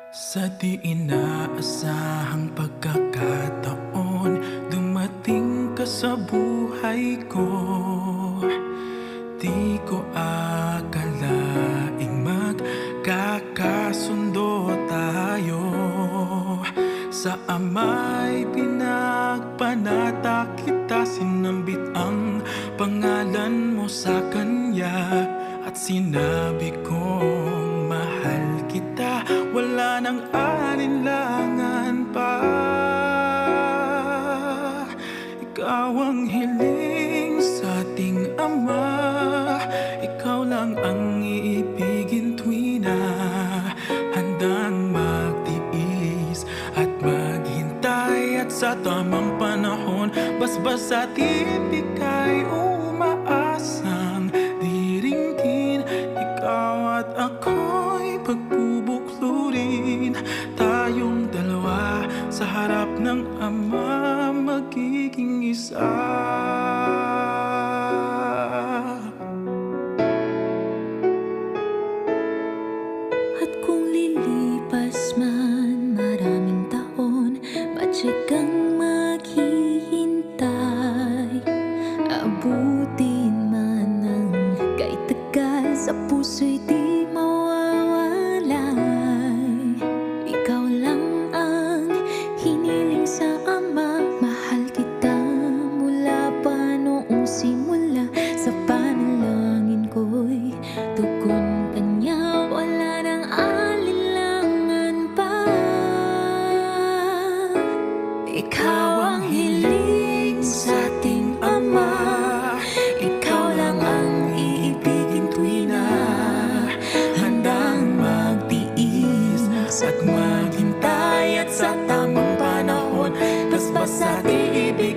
Sa di inaasahang pagkakataon, dumating ka sa buhay ko. Di ko akalaing magkakasundo tayo. Sa Ama'y pinagpanata kita, sinambit ang pangalan mo sa Kanya. At sinabi kong mahal kita, wala nang alinlangan pa. Ikaw ang hiling sa ating Ama, ikaw lang ang iibigin tuwi na handang magtiis at maghintay. At sa tamang panahon, basbas at ibig ay umaasang diringgin. Ikaw at ako'y pagbubuklurin, tayong dalawa sa harap ng Ama, magiging isa. At kung lilipas man maraming taon, matyagang maghihintay. Abutin man ang kay tagal, sa puso'y di mawawalay. Ikaw lang ang hiniling sa Ama, mahal kita mula pa noong simula. Sa panalangin ko'y tugon Kanya, wala nang alinlangan pa. Ikaw ang hiling sa ating Ama, ikaw lang ang iibigin tuwi na handang magtiis at maghintay. At sa tamang panahon, basbas at iibig